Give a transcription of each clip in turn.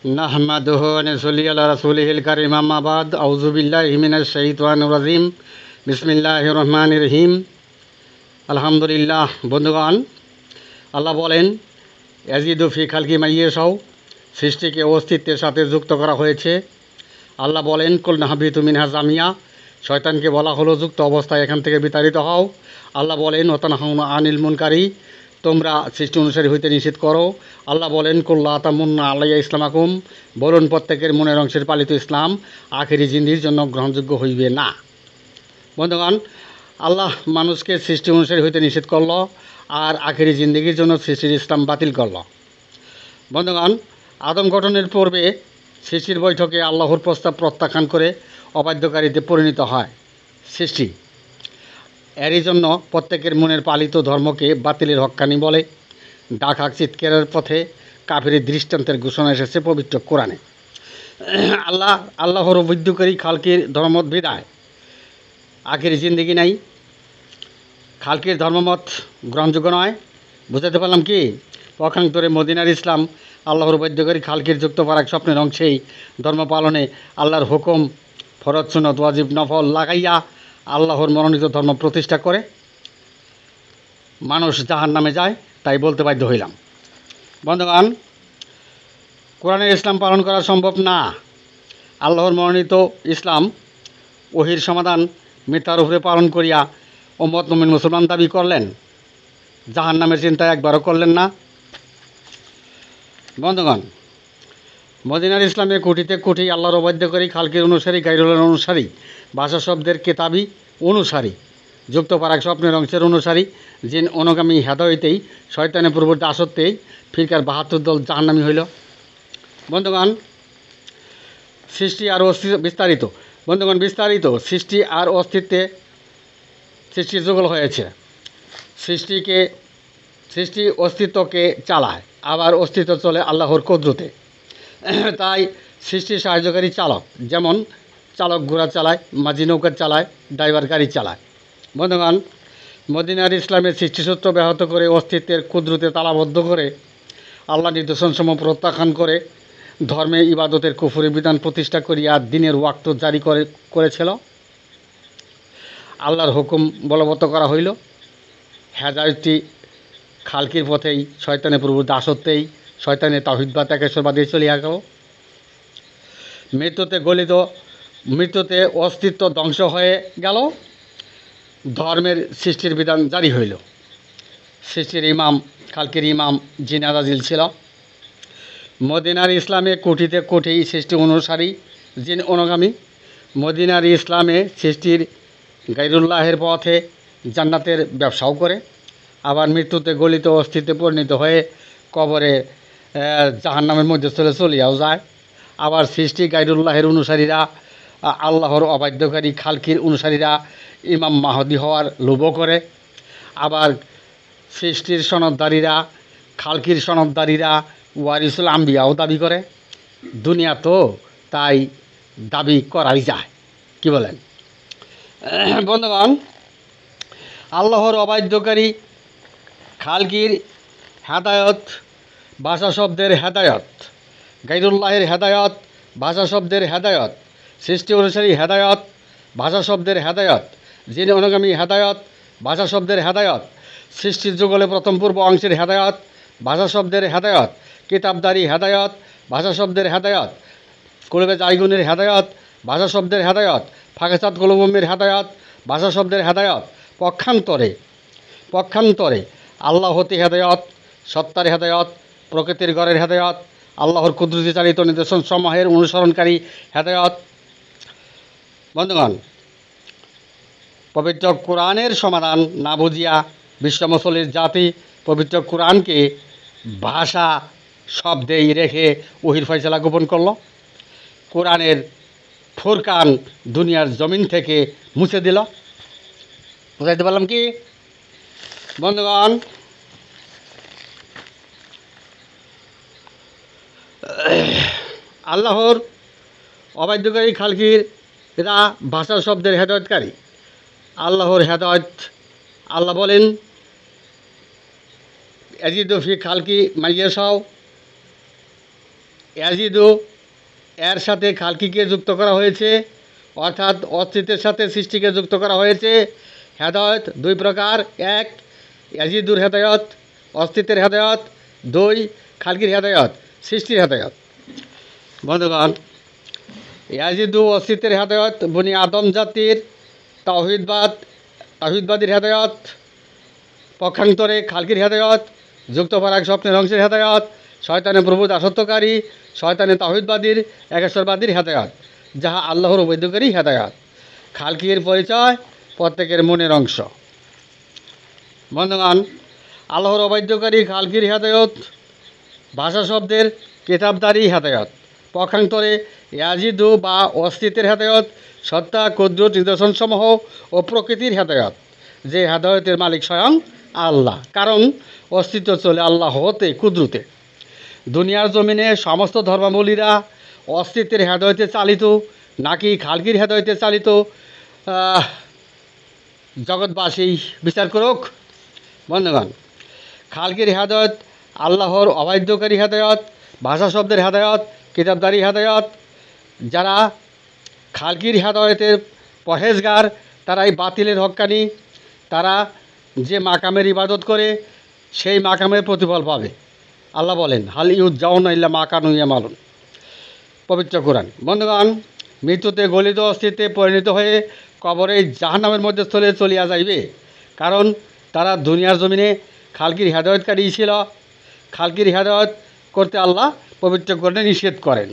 নাহমাদুহু ওয়া নুসাল্লি আলা রাসূলিহিল কারীম আম্মা বাদ আউযু বিল্লাহি মিনাশ শাইতানির রাজিম বিসমিল্লাহির রহমানির রহিম আলহামদুলিল্লাহ। বন্ধুগণ, আল্লাহ বলেন ইয়াজিদু ফি খালকি মা ইয়াশাউ, সৃষ্টিকে অস্তিত্বের সাথে যুক্ত করা হয়েছে। আল্লাহ বলেন কুল নাহবিতু মিনহা জামিয়া, শয়তানকে বলা হলো যুক্ত অবস্থায় এখান থেকে বিতাড়িত হও। আল্লাহ বলেন ওয়াতানহাউনা আনিল মুনকারি, তোমরা সৃষ্টি অনুসারী হইতে নিষেধ করো। আল্লাহ বলেন কুল্লা তামুন্না আলাইয়া ইসলামাকুম, বলুন প্রত্যেকের মনের অংশের পালিত ইসলাম আখেরি জিন্দির জন্য গ্রহণযোগ্য হইবে না। বন্ধুগণ, আল্লাহ মানুষকে সৃষ্টি অনুসারী হইতে নিষেধ করল আর আখেরি জিন্দিগির জন্য সৃষ্টির ইসলাম বাতিল করল। বন্ধুগণ, আদম গঠনের পূর্বে সৃষ্টির বৈঠকে আল্লাহর প্রস্তাব প্রত্যাখ্যান করে অবাধ্যকারীতে পরিণত হয় সৃষ্টি। এরই জন্য প্রত্যেকের মনের পালিত ধর্মকে বাতিলের হক্কানি বলে ডাক চিৎকারের পথে কাফিরের দৃষ্টান্তের ঘোষণা এসেছে পবিত্র কোরআনে। আল্লাহর অবৈধ্যকারী খালকির ধর্মমত বিদায় আখেরি জিন্দিগি নাই, খালকির ধর্মমত গ্রহণযোগ্য নয়। বুঝাতে পারলাম কি? পক্ষান্তরে মদিনার ইসলাম আল্লাহর বৈধ্যকারী খালকির যুক্ত পারাক স্বপ্নের অংশেই ধর্ম পালনে আল্লাহর হুকুম ফরজ সুন্নত ওয়াজিব নফল লাগাইয়া আল্লাহর মনোনীত ধর্ম প্রতিষ্ঠা করে মানুষ জাহান্নামে যায়, তাই বলতে বাধ্য হইলাম। বন্ধুগণ, কোরআনের ইসলাম পালন করা সম্ভব না। আল্লাহর মনোনীত ইসলাম ওহির সমাধান মিথ্যার উপরে পালন করিয়া উম্মত মুমিন মুসলমান দাবি করলেন, জাহান্নামের চিন্তা একবারও করলেন না। বন্ধুগণ, মদিনার ইসলামে কোটিতে কোটি আল্লাহর অবাধ্যকারী খালকির অনুসারী, গায়রুল্লাহর অনুসারী, ভাষা শব্দের কেতাবি অনুসারী, যুক্ত পারাক স্বপ্নের অংশের অনুসারী, জিন অনুগামী হেদায়েতেই শয়তানের পূর্ব দাসত্বেই ফিরকার ৭২ দল জাহান্নামী হইল। বন্ধুগণ, সৃষ্টি আর অস্তিত্ব বিস্তারিত। বন্ধুগণ, বিস্তারিত সৃষ্টি আর অস্তিত্বে সৃষ্টি যুগল হয়েছে। সৃষ্টি অস্তিত্বকে চালায়, আবার অস্তিত্ব চলে আল্লাহর কুদরতে। তাই সৃষ্টির সাহায্যকারী চালক, যেমন চালক ঘোড়া চালায়, মাঝি নৌকা চালায়, ড্রাইভার গাড়ি চালায়। বন্ধুগণ, মদিনার ইসলামের সৃষ্টিসূত্র ব্যাহত করে অস্তিত্বের কুদরতে তালাবদ্ধ করে আল্লাহ নির্দেশনসমূহ প্রত্যাখ্যান করে ধর্মে ইবাদতের কুফরি বিধান প্রতিষ্ঠা করিয়া দিনের ওয়াক্ত জারি করেছিল। আল্লাহর হুকুম বলবৎ করা হইল। হেদায়েতটি খালকির পথেই শয়তানের প্রভু দাসত্বেই শয়তানের তাওহীদবাদ একেশ্বরবাদে চলিয়া গেল। মৃত্যুতে অস্তিত্ব ধ্বংস হয়ে গেল, ধর্মের সৃষ্টির বিধান জারি হইল। সৃষ্টির ইমাম, খালকির ইমাম জিন আজাজিল ছিল। মদিনার ইসলামে কোটিতে কোটি সৃষ্টি অনুসারী, জিন অনুগামী। মদিনার ইসলামে সৃষ্টির গায়রুল্লাহের পথে জান্নাতের ব্যবসাও করে, আবার মৃত্যুতে গলিত অস্তিত্বে পরিণত হয়ে কবরে জাহান্নামের মধ্যে চলিয়াও যায়। আবার সৃষ্টি গায়রুল্লাহের অনুসারীরা, আল্লাহর অবাধ্যকারী খালকির অনুসারীরা ইমাম মাহদী হওয়ার লোভও করে। আবার সৃষ্টির সনদদারীরা, খালকির সনদদারীরা ওয়ারিসুল আম্বিয়াও দাবি করে। দুনিয়া তো তাই দাবি করাই যায়, কি বলেন? বন্ধুগণ, আল্লাহর অবাধ্যকারী খালকির হেদায়ত, ভাষা শব্দের হেদায়ত, গায়রুল্লাহের হেদায়ত, ভাষা শব্দের হেদায়ত, সৃষ্টি অনুসারী হেদায়ত, ভাষা শব্দের হেদায়ত, জিন অনুগামী হেদায়ত, ভাষা শব্দের হেদায়ত, সৃষ্টির যুগলে প্রথম পূর্ব অংশের হেদায়ত, ভাষা শব্দের হেদায়ত, কিতাবদারি হেদায়ত, ভাষা শব্দের হেদায়ত, কুলবে জাইগুনের হেদায়ত, ভাষা শব্দের হেদায়ত, ফাঁকেচাঁদ কুলুমের হেদায়ত, ভাষা শব্দের হেদায়ত। পক্ষান্তরে আল্লাহ হতে হেদায়ত, সত্তার হেদায়ত, প্রকৃতির গড়ের হেদায়ত, আল্লাহর কুদরতি চালিত নিদর্শন সমূহের অনুসরণকারী হেদায়ত। বন্ধুগণ, পবিত্র কোরআনের সমাধান না বুঝিয়া বিশ্ব মুসলিম জাতি পবিত্র কোরআনকে ভাষা শব্দেই রেখে ওহির ফয়সালা গোপন করল। কোরআনের ফুরকান দুনিয়ার জমিন থেকে মুছে দিল। বুঝাইতে পারলাম কি? বন্ধুগণ, আল্লাহর অবাধ্যকারী খালকিরা ভাষা শব্দের হেদায়তকারী। আল্লাহর হেদায়ত, আল্লাহ বলেন ইয়াজিদু ফি খালকি মা ইয়াশাউ, ইয়াজিদু এর সাথে খালকিকে যুক্ত করা হয়েছে, অর্থাৎ অস্তিত্বের সাথে সৃষ্টিকে যুক্ত করা হয়েছে। হেদায়ত দুই প্রকার: এক, ইয়াজিদুর হেদায়ত, অস্তিত্বের হেদায়ত; দুই, খালকির হেদায়ত, সৃষ্টির হেদায়ত। বন্ধুগণ, ইয়াজিদু অস্তিত্বের হেদায়ত, বনি আদম জাতির তাওহীদবাদীর হেদায়ত; পক্ষান্তরে খালকির হেদায়ত, যুক্ত পরাগ স্বপ্নের অংশের হেদায়ত, শয়তানের প্রভু দাসত্বকারী, শয়তানের তাওহীদবাদীর একেশ্বরবাদীর হেদায়ত, যাহা আল্লাহর অবৈধকারী হেদায়ত। খালকির পরিচয় প্রত্যেকের মনের অংশ। বন্ধুগণ, আল্লাহর অবাধ্যকারী খালকির হেদায়ত ভাষা শব্দের কেতাবদারি হেদায়ত। পক্ষান্তরে ইয়াজিদু বা অস্তিত্বের হেদায়ত সত্তা, কুদরত, নিদর্শনসমূহ ও প্রকৃতির হেদায়ত, যে হেদায়তের মালিক স্বয়ং আল্লাহ, কারণ অস্তিত্ব চলে আল্লাহ হতে, কুদরতে। দুনিয়ার জমিনে সমস্ত ধর্মাবলীরা অস্তিত্বের হেদায়তে চালিত নাকি খালকির হেদায়তে চালিত, জগৎবাসী বিচার করুক। বন্ধুগণ, খালকির হেদায়ত আল্লাহর অবাধ্যকারী হেদায়ত, ভাষা শব্দের হেদায়ত, কিতাবদারি হেদায়ত। যারা খালকির হেদায়তের পরহেজগার তারাই বাতিলের হক্কানি। তারা যে মাকামের ইবাদত করে সেই মাকামের প্রতিফল পাবে। আল্লাহ বলেন, হাল ইউজ্জাউনা ইল্লা মা কানু ইয়ামালুন, পবিত্র কোরআন। বন্ধুগণ, মৃত্যুতে গলিত অস্তিত্বে পরিণত হয়ে কবরে জাহান্নামের মধ্যে স্থলে চলিয়া যাইবে, কারণ তারা দুনিয়ার জমিনে খালকির হেদায়তকারী ছিল। খালকির হেদায়ত করতে আল্লাহ পবিত্র কোরআনে নিষেধ করেন,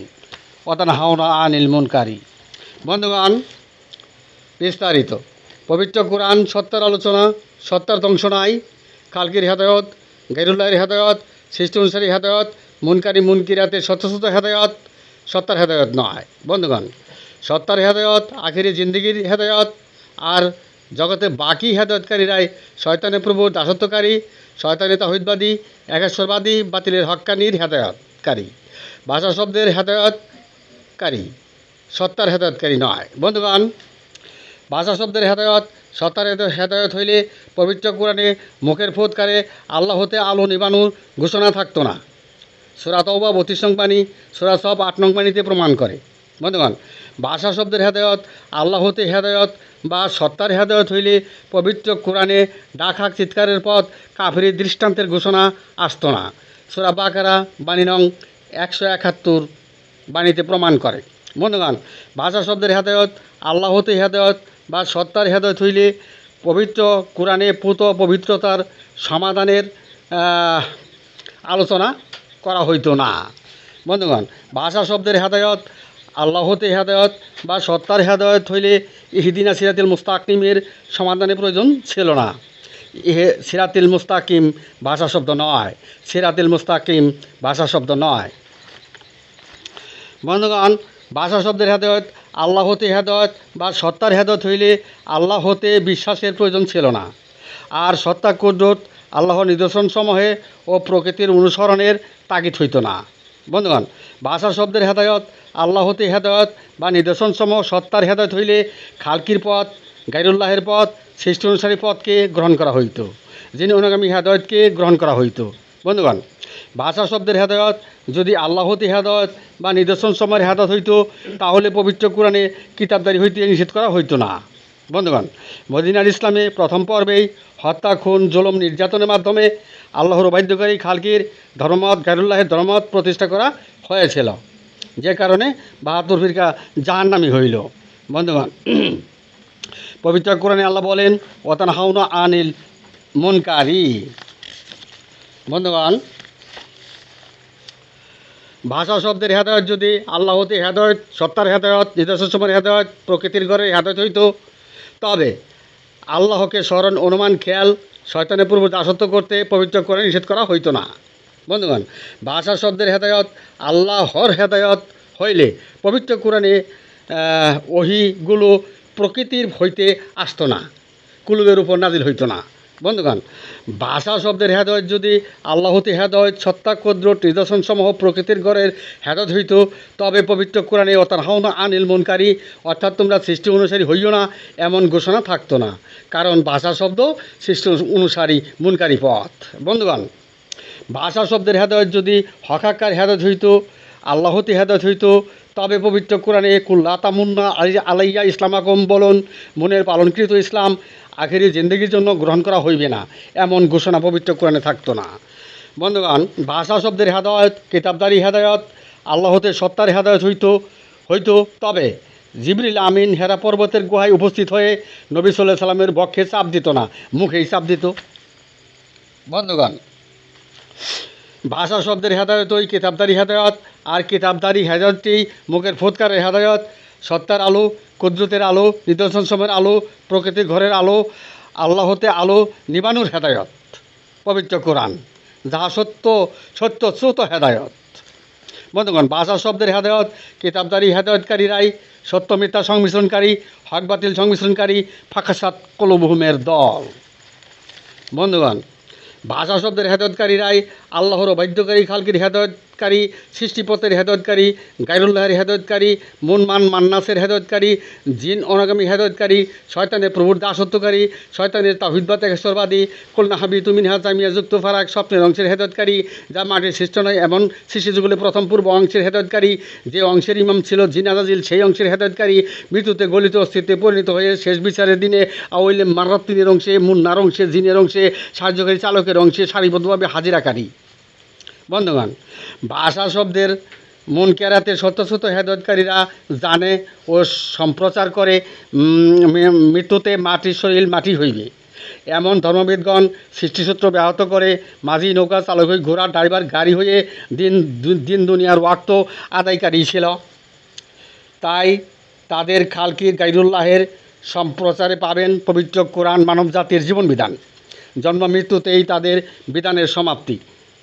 ওয়াতানহাউনা আনিল মুনকারি। বন্ধুগণ, বিস্তারিত পবিত্র কোরআন সত্তার আলোচনা, সত্তার ধ্বংস নাই। খালকির হেদায়ত, গায়রুল্লাহের হেদায়ত, সৃষ্টি অনুসারী হেদায়ত, মুনকারি মুনকিরাতের স্বতঃস্ফূর্ত হেদায়ত, সত্তার হেদায়ত নয়। বন্ধুগণ, সত্তার হেদায়ত আখিরি জিন্দিগির হেদায়ত, আর জগতে বাকি হেদায়তকারীরাই শয়তানের প্রভু দাসত্বকারী, শয়তানের তাওহীদবাদী, একেশ্বরবাদী, বাতিলের হক্কানির হেদায়তকারী, ভাষা শব্দের হেদায়তকারী, সত্তার হেদায়তকারী নয়। বন্ধুগণ, ভাষা শব্দের হেদায়ত, সত্তার হেদায়ত হইলে পবিত্র কোরআনে মুখের ফুৎকারে আল্লাহ হতে আলো নিবানোর ঘোষণা থাকতো না। সূরা তাওবা 32 নং বাণী, সূরা সফ 8 নং বাণীতে প্রমাণ করে। বন্ধুগণ, ভাষা শব্দের হেদায়ত আল্লাহ হতে হেদায়ত বা সত্তার হেদায়ত হইলে পবিত্র কোরআনে ডাক চিৎকারের পথ কাফিরের দৃষ্টান্তের ঘোষণা আসতো না। সূরা বাকারা বাণী নং 171 বাণীতে প্রমাণ করে। বন্ধুগণ, ভাষা শব্দের হেদায়ত আল্লাহ হতে হেদায়ত বা সত্তার হেদায়ত হইলে পবিত্র কোরআনে পুত পবিত্রতার সমাধানের আলোচনা করা হইতো না। বন্ধুগণ, ভাষা শব্দের হেদায়ত আল্লাহ হতে হেদায়ত বা সত্তার হেদায়ত হইলে ইহদিনা সিরাতিল মুস্তাকিমের সমাধানের প্রয়োজন ছিল না। সিরাতিল মুস্তাকিম ভাষা শব্দ নয়, সিরাতিল মুস্তাকিম ভাষা শব্দ নয়। বন্ধুগণ, ভাষা শব্দের হেদায়ত আল্লাহ হতে হেদায়ত বা সত্তার হেদায়ত হইলে আল্লাহ হতে বিশ্বাসের প্রয়োজন ছিল না, আর সত্তা কুদরত আল্লাহর নিদর্শনসমূহে ও প্রকৃতির অনুসরণের তাগিদ হইত না। বন্ধুগণ, ভাষা শব্দের হেদায়ত আল্লাহ হতে হেদায়ত বা নিদর্শনসমূহ সত্তার হেদায়ত হইলে খালকির পথ, গায়রুল্লাহের পথ, সৃষ্টি অনুসারী পথকে গ্রহণ করা হইত, যিনি অনুগামী হেদায়তকে গ্রহণ করা হইত। বন্ধুগণ, ভাষা শব্দের হেদায়ত যদি আল্লাহ হতে হেদায়ত বা নিদর্শন সময়ের হেদায়ত হইত, তাহলে পবিত্র কোরআনে কিতাবদারি হইতে নিষেধ করা হইতো না। বন্ধুগণ, মদিনার ইসলামে প্রথম পর্বেই হত্যা, খুন, জুলুম, নির্যাতনের মাধ্যমে আল্লাহর অবাধ্যকারী খালকির ধর্মমত, গায়রুল্লাহের ধর্মমত প্রতিষ্ঠা করা হয়েছিল, যে কারণে ৭২ ফিরকা জাহান্নামী হইল। বন্ধুগণ, পবিত্র কোরআনে আল্লাহ বলেন, ওয়াতানহাউনা আনিল মুনকারি। বন্ধুগণ, ভাষা শব্দের হেদায়ত যদি আল্লাহ হতে হেদায়ত, সত্তার হেদায়ত, নিদর্শন সময়ের হেদায়ত, প্রকৃতির ঘরে হেদায়ত হইত, তবে আল্লাহকে স্মরণ, অনুমান, খেয়াল, শয়তানের পূর্ব দাসত্ব করতে পবিত্র কোরআনে নিষেধ করা হইতো না। বন্ধুগণ, ভাষা শব্দের হেদায়ত আল্লাহর হেদায়ত হইলে পবিত্র কোরআনে ওহীগুলো প্রকৃতির হইতে আসতো না, কুলুবের উপর নাজিল হইতো না। বন্ধুগণ, ভাষা শব্দের হেদায়ত যদি আল্লাহ হতে হেদায়ত, সত্তা, কুদরত, নিদর্শনসমূহ প্রকৃতির ঘরের হেদায়ত হইত, তবে পবিত্র কোরআনে ওয়াতানহাউনা আনিল মুনকারি, অর্থাৎ তোমরা সৃষ্টি অনুসারী হইও না, এমন ঘোষণা থাকতো না, কারণ ভাষা শব্দ সৃষ্টি অনুসারী মুনকারি পথ। বন্ধুগণ, ভাষা শব্দের হেদায়ত যদি হকাকার হেদায়ত হইত, আল্লাহ হতে হেদায়ত হইতো, তবে পবিত্র কোরআনে কুল্লা তামুন্না আলাইয়া ইসলামাকুম বলুন, মনের পালনকৃত ইসলাম আখেরি জিন্দগির জন্য গ্রহণ করা হইবে না, এমন ঘোষণা পবিত্র কোরআনে থাকতো না। বন্ধুগণ, ভাষা শব্দের হেদায়ত, কিতাবদারি হেদায়ত, আল্লাহ হতে সত্তার হেদায়ত হইতো তবে জিবরিল আমিন হেরা পর্বতের গুহায় উপস্থিত হয়ে নবী সাল্লাল্লাহু আলাইহি সাল্লামের বক্ষে চাপ দিত না, মুখেই চাপ দিত। বন্ধুগণ, ভাষা শব্দের হেদায়ত ওই কিতাবদারি হেদায়ত, আর কিতাবদারি হেদায়তটি মুখের ফুৎকারের হেদায়ত, সত্তার আলো, কুদরতের আলো, নিদর্শন সময়ের আলো, প্রকৃতির ঘরের আলো, আল্লাহ হতে আলো নিবানুর হেদায়ত পবিত্র কোরআন, যাহা সত্য শ্রুত হেদায়ত। বন্ধুগণ, ভাষা শব্দের হেদায়ত, কিতাবদারি হেদায়তকারীরাই সত্য মিথ্যা সংমিশ্রণকারী, হক বাতিল সংমিশ্রণকারী ফাঁকাসাত কলুবহুমের দল। বন্ধুগণ, ভাষা শব্দের হেদায়তকারীরাই আল্লাহর অবাধ্যকারী, খালকির হেদায়তকারী, সৃষ্টিপথের হেদায়তকারী, গায়রুল্লাহের হেদায়তকারী, মুনমান মান্নাসের হেদায়তকারী, জিন অনাগামী হেদায়তকারী, শয়তানের প্রভুর দাসত্বকারী, শয়তানের তাওহীদবাদ একেশ্বরবাদী, কুলনা হাবিতু মিনহা জামিয়া যুক্ত ফারাক স্বপ্নের অংশের হেদায়তকারী, যা মাটির সৃষ্ট নয় এমন সৃষ্টিযুগলে প্রথম পূর্ব অংশের হেদায়তকারী, যে অংশের ইমাম ছিল জিন আজাজিল সেই অংশের হেদায়তকারী, মৃত্যুতে গলিত অস্তিত্বে পরিণত হয়ে শেষ বিচারের দিনে আওয়াইলে মারাত্তিনের অংশে, মুন্নার অংশে, জিনের অংশে, সাহায্যকারী চালকের অংশে সারিবদ্ধভাবে হাজিরাকারী। বন্ধুগণ, ভাষা শব্দের মন কেরাতে সত্যসত্য হেদায়তকারীরা জানে ও সম্প্রচার করে মৃত্যুতে মাটির শরীর মাটি হইবে, এমন ধর্মবিদগণ সৃষ্টিসূত্র ব্যাহত করে মাঝি নৌকা চালক হয়ে ঘোড়ার ড্রাইভার গাড়ি হয়ে দিন দুনিয়ার ওয়াক্ত আদায়কারী ছিল। তাই তাদের খালকির গাইরুল্লাহের সম্প্রচারে পাবেন পবিত্র কোরআন মানব জাতির জীবন বিধান, জন্ম মৃত্যুতেই তাদের বিধানের সমাপ্তি।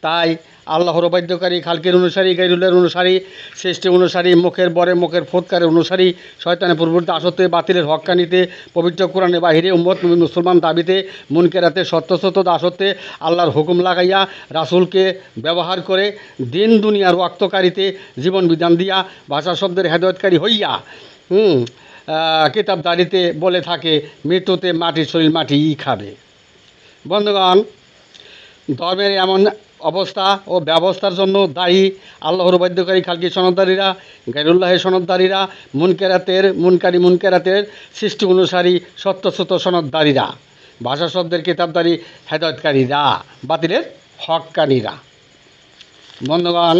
তাই আল্লাহর অবাধ্যকারী, খালকির অনুসারী, গাইরুল্লাহর অনুসারী, সৃষ্টি অনুসারী, মুখের বরে মুখের ফুৎকারের অনুসারী, শয়তানের পূর্ববর্তী আসতে, বাতিলের হক্কানিতে, পবিত্র কোরআনের বাহিরে উম্মত মুসলমান দাবিতে, মুনকেরাতে, সত্যসত্য দাসত্বে, আল্লাহর হুকুম লাগাইয়া রাসূলকে ব্যবহার করে দিন দুনিয়ার ওয়াক্তকারীতে জীবন বিধান দিয়া ভাষা শব্দের হেদায়তকারী হইয়া কিতাবদারিতে বলে থাকে মৃত্যুতে মাটির শরীর মাটিই খাবে। বন্ধুগণ, ধর্মের এমন অবস্থা ও ব্যবস্থার জন্য দায়ী আল্লাহর বাধ্যকারী, খালকি সনদদারীরা, গায়রুল্লাহের সনদদারীরা, মুনকেরাতের সৃষ্টি অনুসারী সত্যসত্য সনদদারীরা, ভাষা শব্দের কিতাবদারী হেদায়তকারীরা, বাতিলের হক্কানীরা। বন্ধুগণ,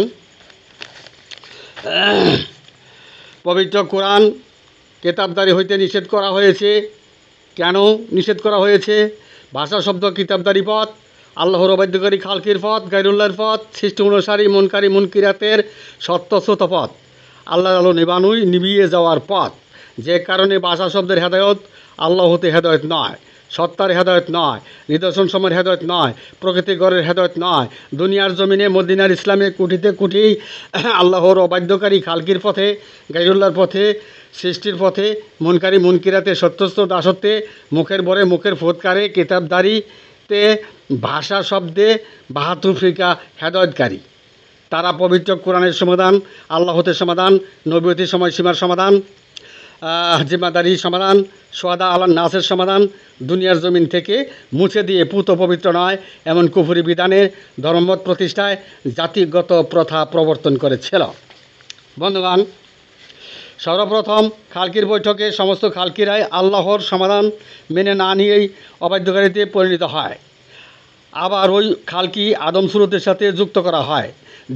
পবিত্র কোরআন কিতাবদারি হইতে নিষেধ করা হয়েছে। কেন নিষেধ করা হয়েছে? ভাষা শব্দ কিতাবদারি পথ, আল্লাহর অবাধ্যকারী, খালকির পথ, গায়রুল্লাহর পথ, সৃষ্টি অনুসারী, মুনকিরাতের সত্যস্রোত পথ, আল্লাহর আলো নিবিয়ে যাওয়ার পথ। যে কারণে ভাষা শব্দের হেদায়ত আল্লাহ হতে হেদায়ত নয়, সত্তার হেদায়ত নয়, নিদর্শন সময়ের হেদায়ত নয়, প্রকৃতি গড়ের হেদায়ত নয়। দুনিয়ার জমিনে মদিনার ইসলামে কুটিতে কুটি আল্লাহর অবাধ্যকারী, খালকির পথে, গায়রুল্লাহর পথে, সৃষ্টির পথে, মুনকিরাতে, সত্যস্ত দাসত্বে, মুখের বরে মুখের ফুৎকারে, কিতাবদারিতে, ভাষা শব্দে ৭২ ফিরকা হেদায়তকারী। তারা পবিত্র কোরআনের সমাধান, আল্লাহ হতে সমাধান, নবীয়তির সময়সীমার সমাধান, জিম্মাদারির সমাধান, সোয়াদা আল্লাহ নাসের সমাধান, দুনিয়ার জমিন থেকে মুছে দিয়ে পুত পবিত্র নয় এমন কুফরি বিধানের ধর্মমত প্রতিষ্ঠায় জাতিগত প্রথা প্রবর্তন করেছিল। বন্ধুগণ, সর্বপ্রথম খালকির বৈঠকে সমস্ত খালকিরাই আল্লাহর সমাধান মেনে না নিয়েই অবাধ্যকারীতে পরিণত হয়। আবার ওই খালকি আদম সুরতের সাথে যুক্ত করা হয়।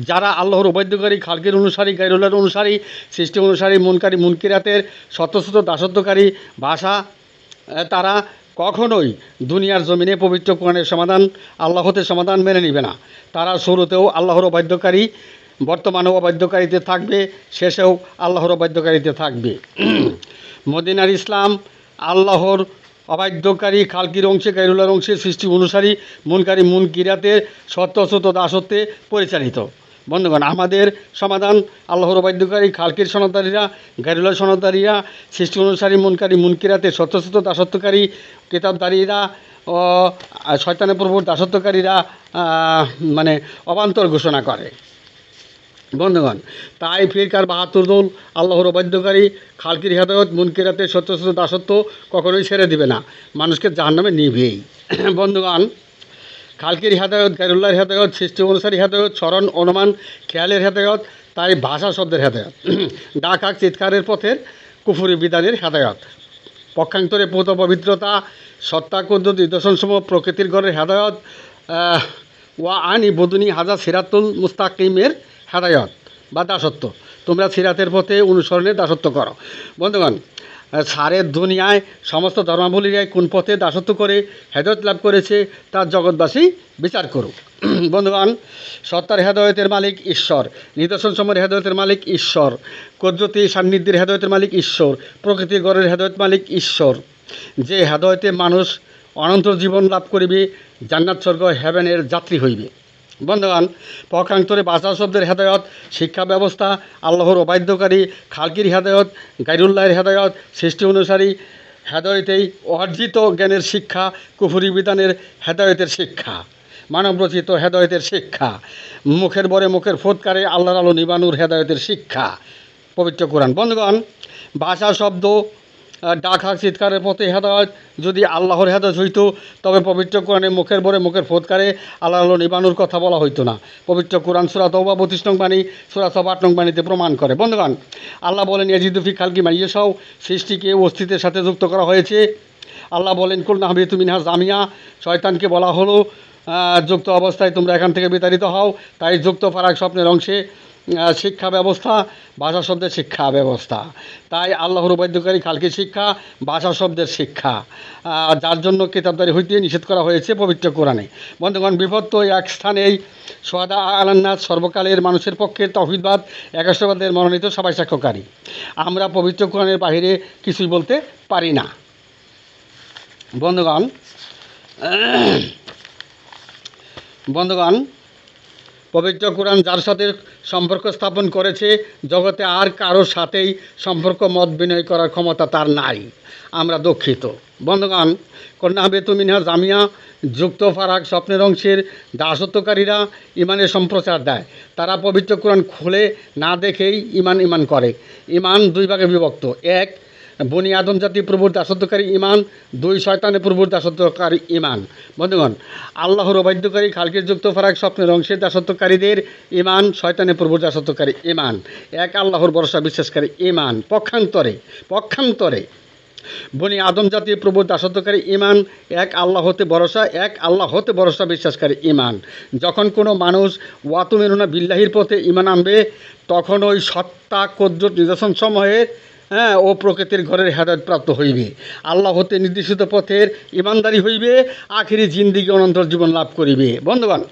যারা আল্লাহর অবাধ্যকারী, খালকির অনুসারী, গায়রুল্লাহর অনুসারী, সৃষ্টি অনুসারী, মুনকিরাতের সত্যসত্য দাসত্বকারী ভাষা, তারা কখনোই দুনিয়ার জমিনে পবিত্র কোরআনের সমাধান, আল্লাহ হতে সমাধান মেনে নেবে না। তারা শুরুতেও আল্লাহর অবাধ্যকারী, বর্তমানেও অবাধ্যকারীতে থাকবে, শেষেও আল্লাহর অবাধ্যকারীতে থাকবে। মদিনার ইসলাম আল্লাহর অবাধ্যকারী, খালকির অংশে, গায়রুল্লাহর অংশে, সৃষ্টি অনুসারী, মুনকিরাতের সত্যসত্য দাসত্বে পরিচালিত। বন্ধুগণ, আমাদের সমাধান আল্লাহর অবাধ্যকারী, খালকির সনদদারীরা, গায়রুল্লাহর সনদদারীরা, সৃষ্টি অনুসারী, মুনকিরাতের সত্যসত্য দাসত্বকারী, কিতাবদারীরা ও শয়তানের প্রভুর দাসত্বকারীরা অবান্তর ঘোষণা করে। বন্ধুগণ, তাই ফিরকার ৭২ দল আল্লাহর অবাধ্যকারী, খালকির হেদায়ত, মুনকিরাতের সত্যসত্য দাসত্ব কখনোই ছেড়ে দিবে না, মানুষকে জাহান্নামে নিবেই। বন্ধুগণ, খালকির হেদায়ত, গাইরুল্লাহর হেদায়ত, সৃষ্টি অনুসারী হেদায়ত, স্মরণ অনুমান খেয়ালের হেদায়ত, তাই ভাষা শব্দের হেদায়ত। ডাক হাক চিৎকারের পথের কুফুরি বিধানের হেদায়ত। পক্ষান্তরে পূত পবিত্রতা, সত্তা কুদ্দুত নিদর্শনসমূহ প্রকৃতির ঘরের হেদায়ত, ওয়া আনি বদুনি হাজা সিরাতুল মুস্তাকিমের হেদায়ত বা দাসত্ব। তোমরা সিরাতের পথে অনুসরণের দাসত্ব করো। বন্ধুগণ, সারের দুনিয়ায় সমস্ত ধর্মাবলীরাই কোন পথে দাসত্ব করে হেদায়ত লাভ করেছে তা জগৎবাসী বিচার করুক। বন্ধুগণ, সত্তার হেদায়তের মালিক ঈশ্বর, নিদর্শন সময়ের হেদায়তের মালিক ঈশ্বর, কুদরতি সান্নিধ্যের হেদায়তের মালিক ঈশ্বর, প্রকৃতির গড়ের হেদায়ত মালিক ঈশ্বর। যে হেদায়তে মানুষ অনন্ত জীবন লাভ করিবে, জান্নাত স্বর্গ হেভেনের যাত্রী হইবে। বন্ধুগণ, পক্ষান্তরে ভাষা শব্দের হেদায়ত, শিক্ষা ব্যবস্থা, আল্লাহর অবাধ্যকারী, খালকির হেদায়ত, গাইরুল্লাহের হেদায়ত, সৃষ্টি অনুসারী হেদায়তেই অর্জিত জ্ঞানের শিক্ষা, কুফুরি বিধানের হেদায়তের শিক্ষা, মানবরচিত হেদায়তের শিক্ষা, মুখের বরে মুখের ফোৎকারে আল্লাহর আলো নিবানুর হেদায়তের শিক্ষা, পবিত্র কোরআন। বন্ধুগণ, ভাষা শব্দ, ডাক হাক চিৎকারের পথে হেদায়ত যদি আল্লাহর হেদায়ত হইতো, তবে পবিত্র কোরআনে মুখের বরে মুখের ফোৎকারে আল্লাহ আলো নিবানুর কথা বলা হইতো না। পবিত্র কোরআন সূরা তাওবা 32 নং বাণী, সূরা সাবা 8 নং বাণীতে প্রমাণ করে। বন্ধুগণ, আল্লাহ বলেন ইয়াজিদুফি খালকি মাইয়াশাও, সৃষ্টিকে অস্তিত্বের সাথে যুক্ত করা হয়েছে। আল্লাহ বলেন কুল নাহবিতু মিনহা জামিয়া, শয়তানকে বলা হলো যুক্ত অবস্থায় তোমরা এখান থেকে বিতাড়িত হও। তাই যুক্ত ফারাক স্বপ্নের অংশে শিক্ষা ব্যবস্থা, ভাষা শব্দের শিক্ষা ব্যবস্থা। তাই আল্লাহর উপাদ্যকারী খালকি শিক্ষা, ভাষা শব্দের শিক্ষা, যার জন্য কিতাবদারি হইতে নিষেধ করা হয়েছে পবিত্র কোরআনে। বন্ধুগণ, বিভক্ত এক স্থানেই সোহাদা আলান্নাস, সর্বকালের মানুষের পক্ষে তৌহিদবাদ একাশ্বরবাদের মনোনীত সবাই সাক্ষ্যকারী। আমরা পবিত্র কোরআনের বাহিরে কিছুই বলতে পারি না। বন্ধুগণ, পবিত্র কোরআন যার সাথে সম্পর্ক স্থাপন করেছে, জগতে আর কারোর সাথেই সম্পর্ক মত বিনিময় করার ক্ষমতা তার নাই। আমরা দুঃখিত। বন্ধুগণ, কন্যা বেতু মিনহা জামিয়া, যুক্ত ফারাক স্বপ্নের অংশের দাসত্বকারীরা ইমানের সম্প্রচার দেয়। তারা পবিত্র কোরআন খুলে না দেখেই ইমান করে। ইমান দুই ভাগে বিভক্ত: এক, বনি আদম জাতি প্রভুর দাসত্বকারী ইমান; দুই, শয়তানের প্রভুর দাসত্বকারী ইমান। বন্ধুগণ, আল্লাহর অবাধ্যকারী খালকির যুক্ত ফারাক স্বপ্নের অংশের দাসত্বকারীদের ইমান, শয়তানের প্রভুর দাসত্বকারী ইমান। এক, আল্লাহর ভরসা বিশ্বাসকারী ইমান। পক্ষান্তরে বনি আদম জাতি প্রভুর দাসত্বকারী ইমান, এক আল্লাহ হতে ভরসা বিশ্বাসকারী ইমান। যখন কোনো মানুষ ওয়াতুমিনুনা বিল্লাহির পথে ইমান আনবে, তখন ওই সত্তা কুদরত নিদর্শন সমূহের ও প্রকৃতির ঘরের হেদায়ত প্রাপ্ত হইবে, আল্লাহ হতে নির্দেশিত পথের ইমানদারি হইবে, আখিরি জিন্দিগি অনন্তর জীবন লাভ করিবে। বন্ধুগণ,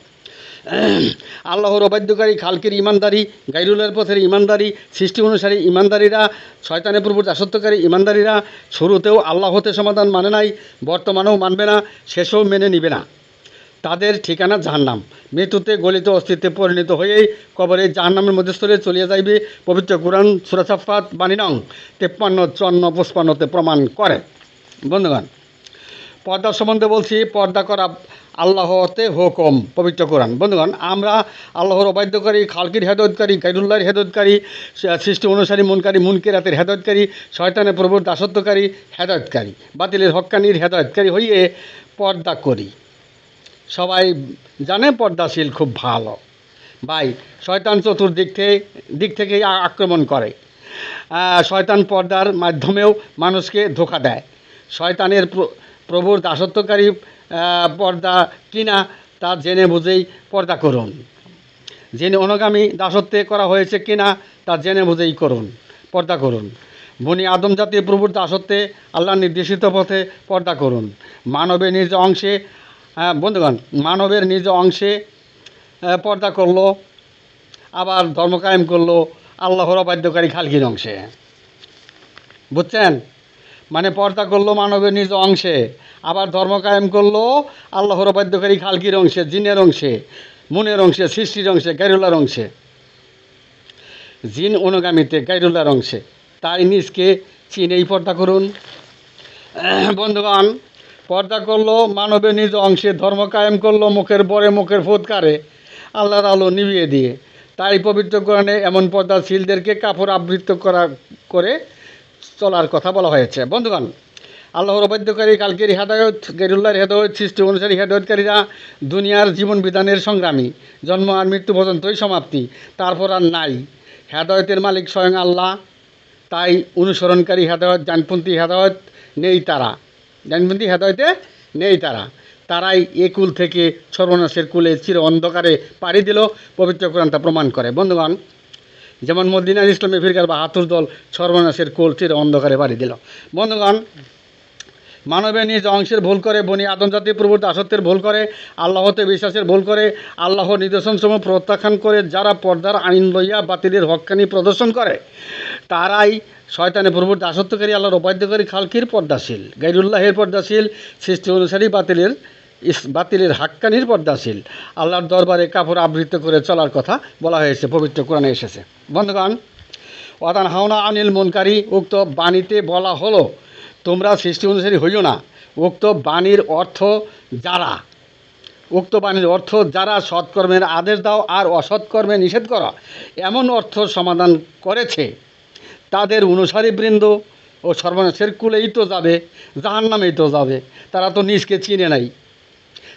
আল্লাহর অবাধ্যকারী খালকির ইমানদারি, গাইরুল্লাহর পথের ইমানদারি, সৃষ্টি অনুসারী ইমানদারিরা, শয়তানের প্রভুর দাসত্বকারী ইমানদারিরা শুরুতেও আল্লাহ হতে সমাধান মানে নাই, বর্তমানেও মানবে না, শেষেও মেনে নিবে না। তাদের ঠিকানা জাহান্নাম। মৃত্যুতে গলিত অস্তিত্বে পরিণত হয়েই কবরে জাহান্নামের মধ্যস্থলে চলিয়া যাইবে। পবিত্র কোরআন সূরা সাফফাত বাণী নং 53, 54, 55 প্রমাণ করে। বন্ধুগণ, পর্দা সম্বন্ধে বলছি। পর্দা করা আল্লাহ হতে হুকুম, পবিত্র কোরআন। বন্ধুগণ, আমরা আল্লাহর অবাধ্যকারী, খালকির হেদায়তকারী, গাইরুল্লাহর হেদায়তকারী, সৃষ্টি অনুসারী মুনকিরাতের হেদায়তকারী, শয়তানের প্রভুর দাসত্বকারী হেদায়তকারী, বাতিলের হক্কানির হেদায়তকারী হইয়ে পর্দা করি। সবাই জানে পর্দাশীল খুব ভালো। ভাই, শয়তান চতুর্দিক থেকে আক্রমণ করে। শয়তান পর্দার মাধ্যমেও মানুষকে ধোঁকা দেয়। শয়তানের প্রভুর দাসত্বকারী পর্দা কিনা তা জেনে বুঝেই পর্দা করুন। জেনে অনুগামী দাসত্বে করা হয়েছে কিনা তা জেনে বুঝেই পর্দা করুন। বনি আদম জাতির প্রভুর দাসত্বে আল্লাহর নির্দেশিত পথে পর্দা করুন। মানবের নিজ অংশে মানবের নিজ অংশে পর্দা করলো, আবার ধর্ম কায়েম করলো আল্লাহর অবাধ্যকারী খালকির অংশে। বুঝছেন? মানে পর্দা করলো মানবের নিজ অংশে, আবার ধর্ম কায়েম করলো আল্লাহর অবাধ্যকারী খালকির অংশে, জিনের অংশে, মুনের অংশে, সৃষ্টির অংশে, গাইরুল্লাহর অংশে, জিন অনুগামীতে গাইরুল্লাহর অংশে। তাই নিজকে চিনেই পর্দা করুন। বন্ধুগণ, পর্দা করলো মানবের নিজ অংশে, ধর্ম কায়েম করলো মুখের বরে মুখের ফুৎকারে আল্লাহর আলো নিভিয়ে দিয়ে। তাই পবিত্র কোরআনে এমন পর্দাশীলদেরকে কাপড় আবৃত করে চলার কথা বলা হয়েছে। বন্ধুগণ, আল্লাহর অবাধ্যকারী কালকের হেদায়ত, গেরুল্লাহর হেদায়ত, সৃষ্টি অনুসারী হেদায়তকারীরা দুনিয়ার জীবন বিধানের সংগ্রামী, জন্ম আর মৃত্যু পর্যন্তই সমাপ্তি, তারপর আর নাই। হেদায়তের মালিক স্বয়ং আল্লাহ, তাই অনুসরণকারী হেদায়ত, ডানপন্থী হেদায়ত নেই তারা, ডানপন্থী হেদায়তে নেই তারা, তারাই এ কুল থেকে সর্বনাশের কুলে চির অন্ধকারে পাড়ি দিল, পবিত্র কোরআন তা প্রমাণ করে। বন্ধুগণ, যেমন মদিনার ইসলামী ফিরকার বা হাতুর দল সর্বনাশের কুল চির অন্ধকারে পাড়ি দিল। বন্ধুগণ, মানবের নিজ অংশের ভুল করে, বনি আদম জাতির পূর্ব দাসত্বের ভুল করে, আল্লাহতে বিশ্বাসের ভুল করে, আল্লাহর নিদর্শনসমূহ প্রত্যাখ্যান করে যারা পর্দার আইন লইয়া বাতিলের হক্কানি প্রদর্শন করে, তারাই শয়তানের পূর্ব দাসত্বকারী, আল্লাহর অবাধ্যকারী, খালকির পর্দাশীল, গাইরুল্লাহের পর্দাশীল, সৃষ্টি অনুসারী বাতিলের হাক্কানির পর্দাশীল। আল্লাহর দরবারে কাপড় আবৃত করে চলার কথা বলা হয়েছে, পবিত্র কোরআনে এসেছে। বন্ধুগণ, ওয়াতান হাওনা আনিল মুনকারি, উক্ত বাণীতে বলা হলো তোমরা সৃষ্টি অনুসারী হইও না। উক্ত বাণীর অর্থ যারা সৎকর্মের আদেশ দাও আর অসৎকর্মে নিষেধ করো, এমন অর্থ সমাধান করেছে, তাদের অনুসারী বৃন্দ ও সর্বনাশের কুলেই তো যাবে, জাহান্নামেই তো যাবে। তারা তো নিজকে চিনে নাই,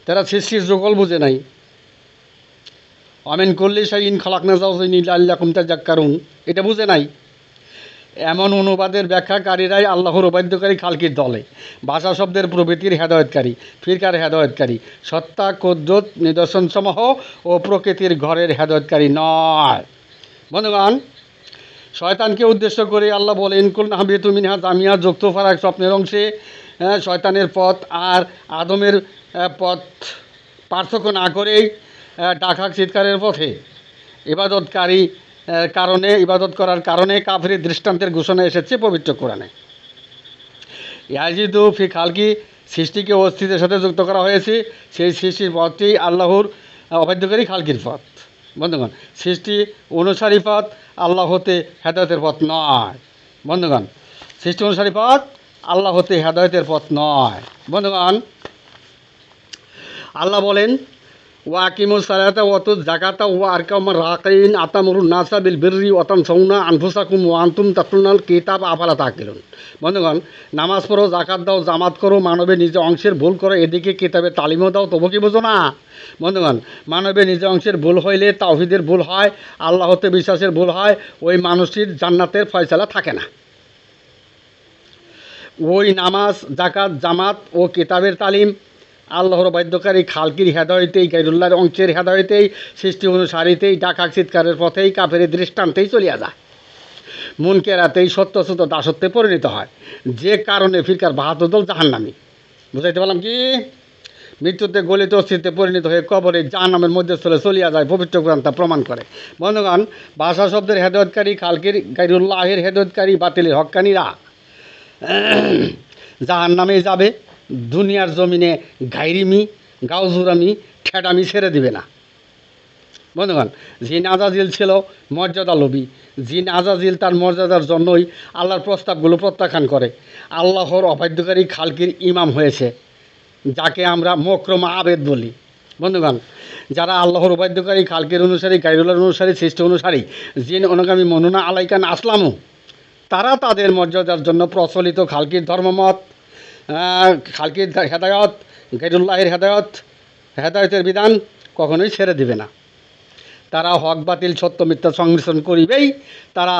তারা সৃষ্টির যোগল বুঝে নাই। অমেন করলে সেই ইন খলাকনা যাও আল্লাহ কুমতা জাক্কারুন, এটা বুঝে নাই। এমন অনুবাদের ব্যাখ্যাকারীরাই আল্লাহর অবাধ্যকারী খালকির দলে, ভাষা শব্দের প্রভৃতির হেদায়তকারী, ফিরকার হেদায়তকারী, সত্তা কুদরত নিদর্শনসমূহ ও প্রকৃতির ঘরের হেদায়তকারী নয়। বন্ধুগণ, শয়তানকে উদ্দেশ্য করে আল্লাহ বলেন, কুল নাহবিতু মিনহা জামিয়া, যুক্ত ফারাক স্বপ্নের অংশে শয়তানের পথ আর আদমের পথ পার্থক্য না করেই ডাকাক চিৎকারের পথে ইবাদত করার কারণে কাফিরের দৃষ্টান্তের ঘোষণা এসেছে পবিত্র কোরআনে। ইয়াজিদু ফি খালকি, সৃষ্টিকে অস্তিত্বের সাথে যুক্ত করা হয়েছে, সেই সৃষ্টির পথটি আল্লাহর অবাধ্যকারী খালকির পথ। বন্ধুগণ, সৃষ্টি অনুসারী পথ আল্লাহ হতে হেদায়তের পথ নয়। বন্ধুগণ, সৃষ্টি অনুসারী পথ আল্লাহ হতে হেদায়তের পথ নয়। বন্ধুগণ, আল্লাহ বলেন, ওয়াকিমুস সালাতা ওয়াতুজ যাকাতা ওয়া আরকামুর রাকিন আতামুরুন নাসা বিল বিররি ওয়া তানসাউনা আনফুসাকুম ওয়া আনতুম তাতলুনাল কিতাব আফালা তাকিলুন। বন্ধুগণ, নামাজ পড়ো, জাকাত দাও, জামাত করো, মানবে নিজে অংশের ভুল করো, এদিকে কিতাবের তালিমও দাও, তবু কি বোঝো না? বন্ধুগণ, মানবে নিজে অংশের ভুল হইলে তাওহীদের ভুল হয়, আল্লাহতে বিশ্বাসের ভুল হয়, ওই মানুষটির জান্নাতের ফয়সালা থাকে না। ওই নামাজ, জাকাত, জামাত ও কিতাবের তালিম আল্লাহর বাধ্যকারী খালকির হেদায়তেই, গাইরুল্লাহর অংশের হেদায়তেই, সৃষ্টি অনুসারীতেই, ডাকাক চিৎকারের পথেই, কাফের দৃষ্টান্তেই চলিয়া যায়। মুনকেরাতেই সত্যচ্যুত দাসত্বে পরিণত হয়, যে কারণে ফিরকার ৭২ দল জাহান্নামী। বুঝাইতে পারলাম কি? মৃত্যুতে গলিত অস্থিতে পরিণত হয়ে কবরে জাহান্নামের মধ্যে চলিয়া যায়, পবিত্র কোরআন তা প্রমাণ করে। বন্ধুগণ, ভাষা শব্দের হেদায়তকারী, খালকির গাইরুল্লাহের হেদায়তকারী, বাতিলের হক্কানিরা জাহান্নামে যাবে। দুনিয়ার জমিনে গাইরিমি, গাউজুরামি, ঠেডামি ছেড়ে দিবে না। বন্ধুগণ, জিন আজাজিল ছিল মর্যাদা লোভী। জিন আজাজিল তার মর্যাদার জন্যই আল্লাহর প্রস্তাবগুলো প্রত্যাখ্যান করে। আল্লাহর অবাধ্যকারী খালকির ইমাম হয়েছে, যাকে আমরা মোকরম আবেদ বলি। বন্ধুগণ, যারা আল্লাহর অবাধ্যকারী খালকির অনুসারী, গাইরুল্লাহর অনুসারী, সৃষ্টি অনুসারী, জিন অনুগামী মনুনা আলাইকান আসলামু, তারা তাদের মর্যাদার জন্য প্রচলিত খালকির ধর্মমত, খালকির হেদায়ত, গাইরুল্লাহের হেদায়তের বিধান কখনোই ছেড়ে দিবে না। তারা হক বাতিল, সত্য মিথ্যা সংমিশ্রণ করিবেই। তারা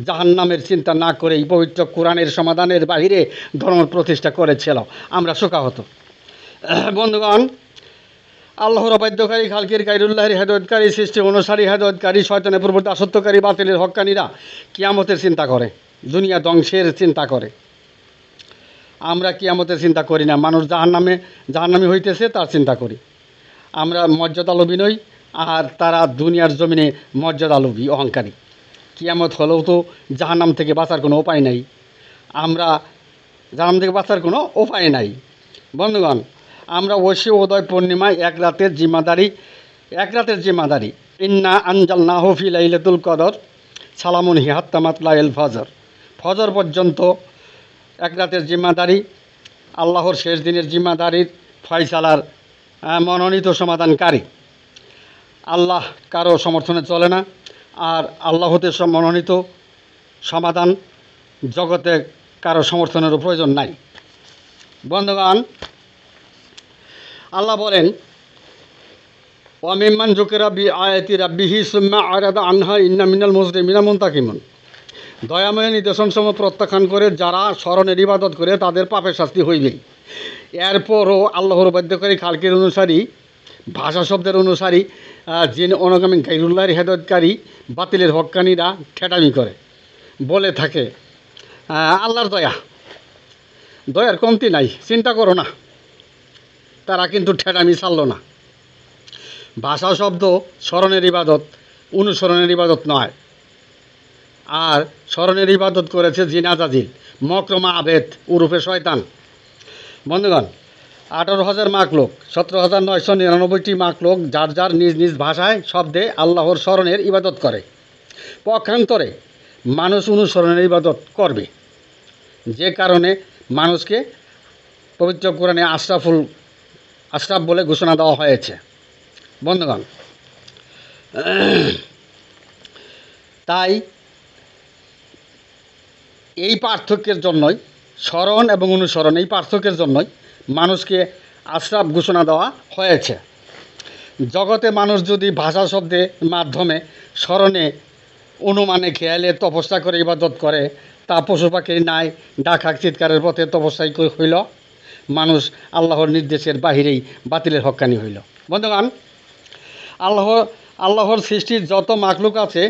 জাহান্নামের চিন্তা না করেই পবিত্র কোরআনের সমাধানের বাহিরে ধর্ম প্রতিষ্ঠা করেছিল। আমরা শোকাহত। বন্ধুগণ, আল্লাহর অবাধ্যকারী খালকির, গাইরুল্লাহের হেদায়তকারী, সৃষ্টি অনুসারী হেদায়তকারী, শয়তানের পূর্ব দাসত্বকারী, বাতিলের হক্কানিরা কিয়ামতের চিন্তা করে, দুনিয়া ধ্বংসের চিন্তা করে। আমরা কিয়ামতের চিন্তা করি না। মানুষ জাহান্নামী হইতেছে তার চিন্তা করি। আমরা মর্যাদা লোভী নই, আর তারা দুনিয়ার জমিনে মর্যাদা লোভী, অহংকারী। কিয়ামত হলেও তো জাহান্নাম থেকে বাঁচার কোনো উপায় নাই। আমরা জাহান্নাম থেকে বাঁচার কোনো উপায় নাই। বন্ধুগণ, আমরা ঐশী উদয় পূর্ণিমায় এক রাতের জিম্মাদারি ইন্না আনজালনাহু ফি লাইলাতুল কদর সালামুন হিয়া হাত্তা মাতলাইল ফজর। ফজর পর্যন্ত এক রাতের জিম্মাদারি, আল্লাহর শেষ দিনের জিম্মাদারির ফয়সালার মনোনীত সমাধানকারী। আল্লাহ কারো সমর্থনে চলে না, আর আল্লাহতে মনোনীত সমাধান জগতে কারো সমর্থনেরও প্রয়োজন নাই। বন্ধুগণ, আল্লাহ বলেন, ওয়ামিম্মান যুকিরা বিআয়াতি রাব্বিহি সুম্মা আরাদা আনহা ইন্না মিনাল মুজরিমিনা মুনতাকিমুন। দয়াময় নিদর্শনসমূহ প্রত্যাখ্যান করে যারা স্মরণের ইবাদত করে তাদের পাপের শাস্তি হইবেই। এরপরও আল্লাহর বাধ্যকারী খালকির অনুসারী, ভাষা শব্দের অনুসারী, জিন অনুগামী গাইরুল্লাহর হেদায়েতকারী বাতিলের হক্কানিরা ঠেটামি করে, বলে থাকে আল্লাহর দয়ার কমতি নাই, চিন্তা করো না। তারা কিন্তু ঠেটামি ছাড়ল না। ভাষা শব্দ স্মরণের ইবাদত, অনুসরণের ইবাদত নয়। আর স্মরণের ইবাদত করেছে জিনাজাজিল, মকরমা আবেদ উরুফে শয়তান। বন্ধুগণ, 18,000 মাখলুক, 17,999টি মাখলুক যার যার নিজ নিজ ভাষায় শব্দে আল্লাহর স্মরণের ইবাদত করে। পক্ষান্তরে মানুষ অনুসরণের ইবাদত করবে, যে কারণে মানুষকে পবিত্র কোরআনে আশরাফ বলে ঘোষণা দেওয়া হয়েছে। বন্ধুগণ, তাই এই পার্থক্যের জন্যই, স্মরণ এবং অনুসরণ এই পার্থক্যের জন্যই মানুষকে আশরাফ ঘোষণা দেওয়া হয়েছে। জগতে মানুষ যদি ভাষা শব্দের মাধ্যমে স্মরণে, অনুমানে, খেয়ালে তপস্যা করে ইবাদত করে, তা পশু পাখির নাই ডাকাক চিৎকারের পথে তপস্যাই হইল, মানুষ আল্লাহর নির্দেশের বাহিরেই বাতিলের হক্কানি হইল। বন্ধুগণ, আল্লাহর সৃষ্টির যত মাখলুক আছে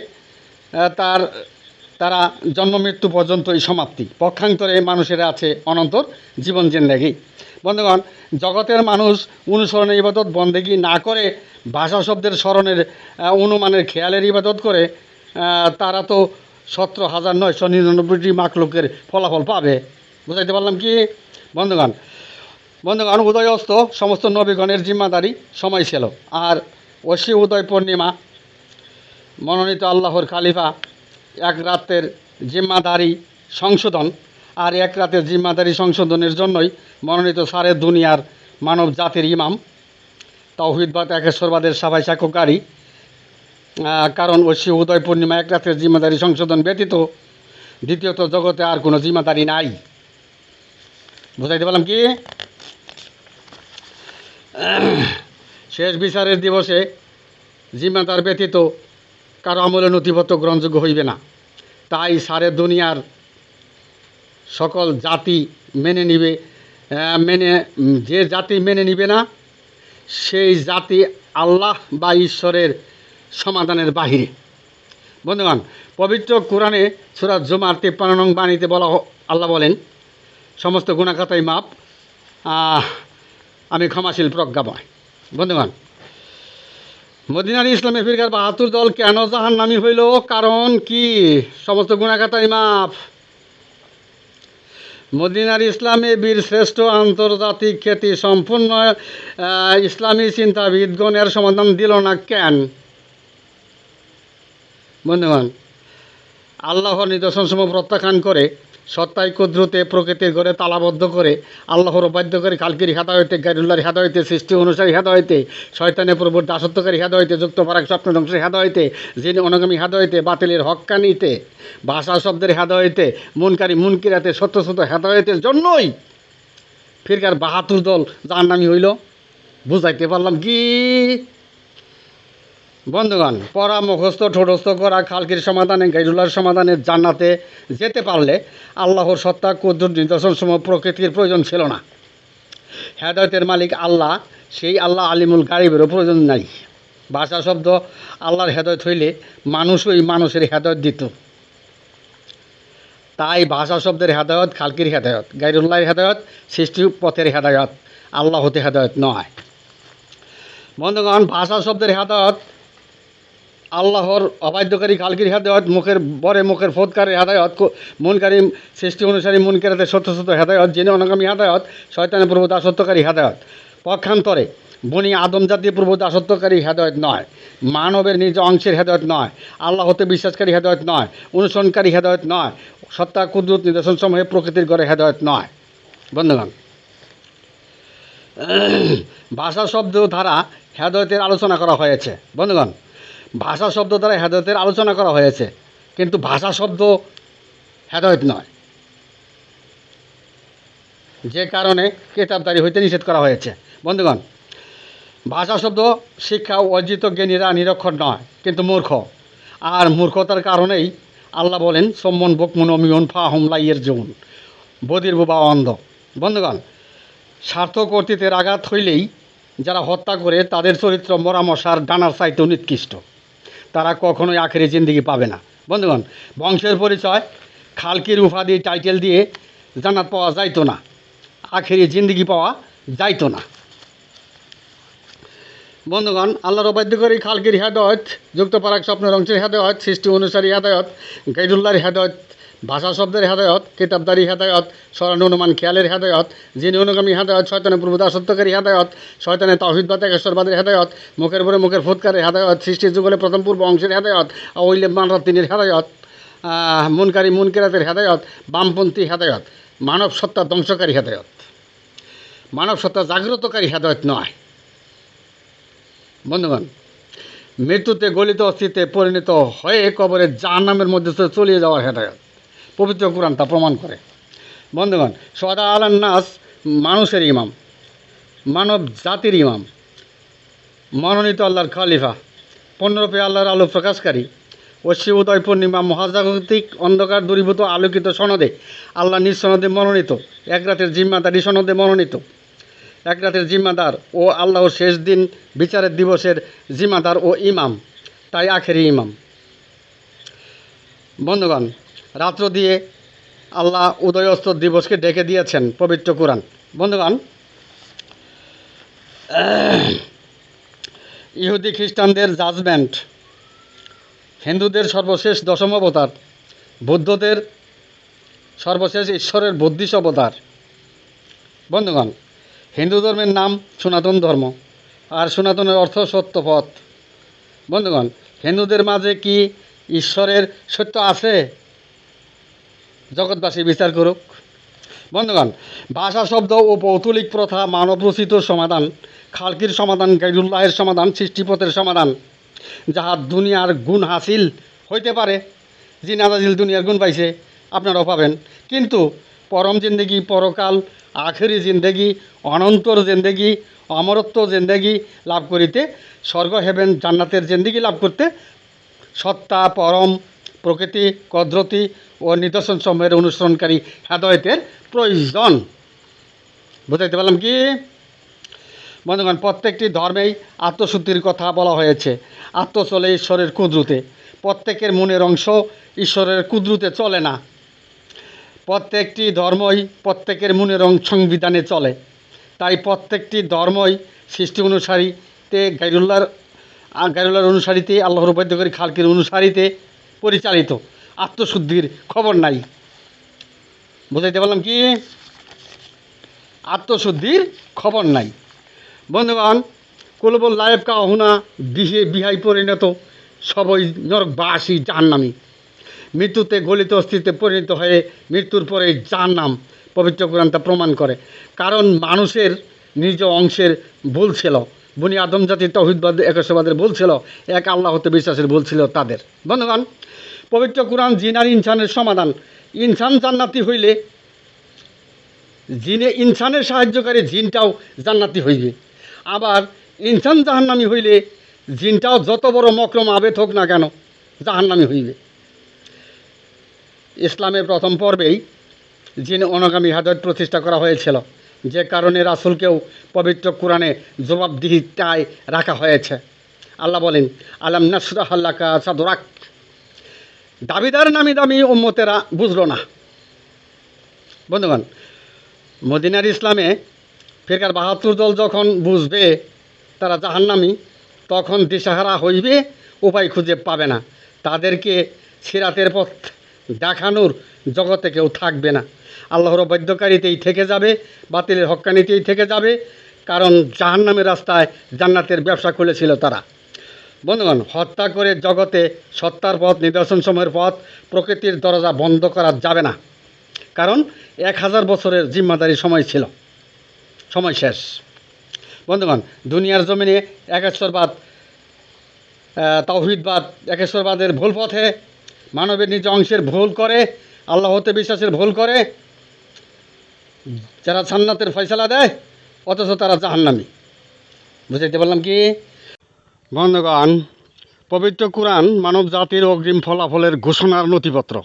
তারা জন্ম মৃত্যু পর্যন্তই সমাপ্তি। পক্ষান্তরে মানুষের আছে অনন্তর জীবন জিন্দেগি। বন্ধুগণ, জগতের মানুষ অনুসরণের ইবাদত বন্দেগি না করে ভাষা শব্দের স্মরণের, অনুমানের, খেয়ালের ইবাদত করে, তারা তো 17,999টি মাখলুকের ফলাফল পাবে। বুঝাইতে পারলাম কি? বন্ধুগণ, উদয় অস্ত সমস্ত নবীগণের জিম্মাদারি সময় ছিল। আর ঐশী উদয় পূর্ণিমা মনোনীত আল্লাহর খালিফা এক রাতের জিম্মাদারি সংশোধন, আর এক রাতের জিম্মাদারি সংশোধনের জন্যই মনোনীত সারে দুনিয়ার মানব জাতির ইমাম, তাওহীদবাদ একেশ্বরবাদের সাফাই সাক্ষ্যকারী। কারণ ঐশী উদয় পূর্ণিমা এক রাতের জিম্মাদারি সংশোধন ব্যতীত দ্বিতীয়ত জগতে আর কোনো জিম্মাদারি নাই। বুঝাইতে পারলাম কি? শেষ বিচারের দিবসে জিম্মাদার ব্যতীত কারো আমলে নথিপত্র গ্রহণযোগ্য হইবে না। তাই সারে দুনিয়ার সকল জাতি মেনে নিবে, যে জাতি মেনে নিবে না সেই জাতি আল্লাহ বা ঈশ্বরের সমাধানের বাহিরে। বন্ধুগণ, পবিত্র কোরআনে সূরা জুমার 53 নং বাণীতে আল্লাহ বলেন, সমস্ত গুণাখাতাই মাপ, আমি ক্ষমাশীল প্রজ্ঞাময়। বন্ধুগণ, মদিনার ইসলামী ফিরকার 72 দল কেন জাহান্নামী হইল? কারণ কি? সমস্ত গুণাখাতাই মাপ। মদিনার ইসলামে বীর শ্রেষ্ঠ আন্তর্জাতিক খ্যাতি সম্পূর্ণ ইসলামী চিন্তাবিদগণের সমাধান দিল না কেন? বন্ধুগণ, আল্লাহর নিদর্শনসমূহ প্রত্যাখ্যান করে, সত্তায় কুদরতে প্রকৃতির ঘরে তালাবদ্ধ করে, আল্লাহর অবাধ্যকারী খালকির হেদায়েতে, গায়রুল্লাহর হেদায়েতে, সৃষ্টি অনুসারী হেদায়েতে, শয়তানের প্রভুর দাসত্বকারী হেদায়েতে, যুক্ত ফারাক স্বপ্ন ধ্বংসের হেদায়েতে, জিন অনুগামী হেদায়েতে, বাতিলের হক্কানিতে, ভাষা শব্দের হেদায়েতে, মুনকারী মুনকিরাতে, সত্য হেদায়েতের জন্যই ফিরকার 72 দল জাহান্নামী হইল। বুঝাইতে পারলাম কি? বন্ধুগণ, পড়া, মুখস্থ, ঠোঁটস্থ করা, খালকির সমাধানে, গায়রুল্লাহর সমাধানে জান্নাতে যেতে পারলে আল্লাহর সত্তা, কুদরত, নিদর্শনসমূহ প্রকৃতির প্রয়োজন ছিল না। হেদায়েতের মালিক আল্লাহ, সেই আল্লাহ আলিমুল গায়বেরও প্রয়োজন নাই। ভাষা শব্দ আল্লাহর হেদায়েত হইলে মানুষই মানুষের হেদায়েত দিত। তাই ভাষা শব্দের হেদায়েত খালকির হেদায়েত, গায়রুল্লাহর হেদায়েত সৃষ্টি পথের হেদায়েত, আল্লাহ হতে হেদায়েত নয়। বন্ধুগণ, ভাষা শব্দের হেদায়েত আল্লাহর অবাধ্যকারী খালকির হেদায়েত, মুখের ফোদকারের হেদায়েত, মুনকারী সৃষ্টি অনুসারী মুনকারাতে সত্য হেদায়েত, জিন অনুগামী হেদায়েত, শয়তানের প্রভু দাসত্বকারী হেদায়েত। পক্ষান্তরে বনি আদম জাতীয় প্রভু দাসত্বকারী হেদায়েত নয়, মানবের নিজ অংশের হেদায়েত নয়, আল্লাহ হতে বিশ্বাসকারী হেদায়েত নয়, অনুসরণকারী হেদায়েত নয়, সত্তা, কুদরত, নিদর্শন সমূহে প্রকৃতির ঘরে হেদায়েত নয়। বন্ধুগণ, ভাষা শব্দ দ্বারা হেদায়েতের আলোচনা করা হয়েছে। বন্ধুগণ, ভাষা শব্দ দ্বারা হেদায়েতের আলোচনা করা হয়েছে, কিন্তু ভাষা শব্দ হেদায়েত নয়। যে কারণে কেতাবদারি হইতে নিষেধ করা হয়েছে। বন্ধুগণ, ভাষা শব্দ শিক্ষা অর্জিত জ্ঞানীরা নিরক্ষর নয় কিন্তু মূর্খ, আর মূর্খতার কারণেই আল্লাহ বলেন সম্মন বকমুন অমিউন ফাহুম লাইয়ের জুন, বদির বুবা অন্ধ। বন্ধুগণ, স্বার্থ কর্তৃত্বের আঘাত হইলেই যারা হত্যা করে তাদের চরিত্র মরামশার ডানার চাইতেও নিকৃষ্ট, তারা কখনোই আখেরি জিন্দিগি পাবে না। বন্ধুগণ, বংশের পরিচয় খালকির উপাধি টাইটেল দিয়ে জান্নাত পাওয়া যাইতো না, আখেরি জিন্দিগি পাওয়া যাইতো না। বন্ধুগণ, আল্লাহর অবাধ্যকারী খালকির হেদায়ত, যুক্ত পারাক স্বপ্নের অংশের হেদায়ত, সৃষ্টি অনুসারী হেদায়ত, গাইরুল্লাহর হেদায়ত, ভাষা শব্দের হেদায়ত, কিতাবদারি হেদায়ত, স্মরণ অনুমান খেয়ালের হেদায়ত, জিন অনুগামী হেদায়ত, শয়তানের পূর্বদাসত্বকারী হেদায়ত, শয়তানের তাওহীদবাদ একেশ্বরবাদের হেদায়ত, মুখের পরে মুখের ফুৎকারের হেদায়ত, সৃষ্টির যুগলে প্রথম পূর্ব অংশের হেদায়ত, ওইলে মানরাত্তিনের হেদায়ত, মুনকারী মুনকিরাতের হেদায়ত, বামপন্থী হেদায়ত, মানব সত্তা ধ্বংসকারী হেদায়ত, মানব সত্তা জাগ্রতকারী হেদায়ত নয়। বন্ধুগণ, মৃত্যুতে গলিত অস্থিতে পরিণত হয়ে কবরের জাহান্নামের মধ্যে চলিয়ে যাওয়ার হেদায়ত পবিত্র কোরআন তা প্রমাণ করে। বন্ধুগণ, সদা আলান নাস, মানুষের ইমাম, মানব জাতির ইমাম, মনোনীত আল্লাহর খলিফা, পূর্ণরূপে আল্লাহর আলো প্রকাশকারী, অশ্বী উদয় পূর্ণিমা মহাজাগতিক অন্ধকার দূরীভূত আলোকিত সনদে আল্লাহ নিজ সনদে মনোনীত, এক রাতের জিম্মাদারি সনদে মনোনীত, এক রাতের জিম্মাদার ও আল্লাহর শেষ দিন বিচারের দিবসের জিম্মাদার ও ইমাম, তাই আখেরি ইমাম। বন্ধুগণ, রাত্র দিয়ে আল্লাহ উদয়স্ত দিবসকে ডেকে দিয়েছেন পবিত্র কোরআন। বন্ধুগণ, ইহুদি খ্রিস্টানদের জাজমেন্ট, হিন্দুদের সর্বশেষ দশম অবতার, বৌদ্ধদের সর্বশেষ ঈশ্বরের বুদ্ধিশ অবতার। বন্ধুগণ, হিন্দু ধর্মের নাম সনাতন ধর্ম, আর সনাতনের অর্থ সত্যপথ। বন্ধুগণ, হিন্দুদের মাঝে কি ঈশ্বরের সত্য আছে? জগৎবাসী বিচার করুক। বন্ধুগণ, ভাষা শব্দ ও পৌতুলিক প্রথা মানবরচিত সমাধান, খালকির সমাধান, গাইরুল্লাহের সমাধান, সৃষ্টিপথের সমাধান, যাহা দুনিয়ার গুণ হাসিল হইতে পারে। জি নাজাজিল দুনিয়ার গুণ পাইছে, আপনারাও পাবেন, কিন্তু পরম জিন্দেগি, পরকাল, আখেরি জিন্দেগি, অনন্তর জিন্দেগি, অমরত্ব জিন্দেগি লাভ করিতে, স্বর্গ হেভেন জান্নাতের জিন্দেগি লাভ করতে সত্তা, পরম, প্রকৃতি, কদরতি ও নিদর্শন সমূহের অনুসরণকারী হেদায়েতের প্রয়োজন। বুঝাইতে পারলাম কি? বন্ধুগণ, প্রত্যেকটি ধর্মেই আত্মশুদ্ধির কথা বলা হয়েছে। আত্ম চলে ঈশ্বরের কুদরতে, প্রত্যেকের মনের অংশ ঈশ্বরের কুদরতে চলে না। প্রত্যেকটি ধর্মই প্রত্যেকের মনের সংবিধানে চলে, তাই প্রত্যেকটি ধর্মই সৃষ্টি অনুসারীতে গাইরুল্লাহর অনুসারীতে, আল্লাহর উপাধ্যকারী খালকির অনুসারীতে পরিচালিত। আত্মশুদ্ধির খবর নাই। বুঝাইতে পারলাম কি? আত্মশুদ্ধির খবর নাই। বন্ধুগণ, কুলবল লায়েব কাহুনা বিহাই পরিণত, সবই নরকবাসী জাহান্নামী। মৃত্যুতে গলিত অস্থিতে পরিণত হয়ে মৃত্যুর পরে জাহান্নাম, পবিত্র কোরআন তা প্রমাণ করে। কারণ মানুষের নিজ অংশের ভুল ছিল, বনি আদম জাতির তাওহীদবাদ একেশ্বরবাদের ভুল ছিল, এক আল্লাহ হতে বিশ্বাসের ভুল ছিল তাদের। বন্ধুগণ, পবিত্র কোরআন জিন আর ইনসানের সমাধান। ইনসান জান্নাতি হইলে জিনে ইনসানের সাহায্যকারী জিনটাও জান্নাতি হইবে, আবার ইনসান জাহান্নামী হইলে জিনটাও যত বড় মকরম আবেদ হোক না কেন জাহান্নামী হইবে। ইসলামের প্রথম পর্বেই জিন অনুগামী হেদায়েত প্রতিষ্ঠা করা হয়েছিল, যে কারণে রাসূলকেও পবিত্র কোরআনে জবাবদিহিতায় রাখা হয়েছে। আল্লাহ বলেন, আলাম নাশরাহ লাকা সাদরাক। দাবিদার নামি দামি উম্মতেরা বুঝল না। বন্ধুগণ, মদিনার ইসলামে ফিরকার ৭২ দল যখন বুঝবে তারা জাহান্নামী, তখন দিশাহারা হইবে, উপায় খুঁজে পাবে না। তাদেরকে সিরাতের পথ দেখানোর জগতে কেউ থাকবে না। আল্লাহর বাধ্যকারিতেই থেকে যাবে, বাতিলের হক্কানিতেই থেকে যাবে, কারণ জাহান্নামের রাস্তায় জান্নাতের ব্যবসা খুলেছিল তারা। বন্ধুগণ, হত্যা করে জগতে সত্তার পথ, নিদর্শনসমূহের পথ, প্রকৃতির দরজা বন্ধ করা যাবে না, কারণ ১০০০ বছরের জিম্মাদারি সময় ছিল, সময় শেষ। বন্ধুগণ, দুনিয়ার জমিনে একেশ্বরবাদ, তাওহীদবাদ, একেশ্বরবাদের ভুল পথে মানবের নিজ অংশের ভুল করে, আল্লাহ হতে বিশ্বাসের ভুল করে, যারা জান্নাতের ফয়সালা দেয় অথচ তারা জাহান্নামী। বুঝাইতে পারলাম কি? বন্ধুগণ, পবিত্র কুরআন মানব জাতির অগ্রিম ফলাফলের ঘোষণার নথিপত্র।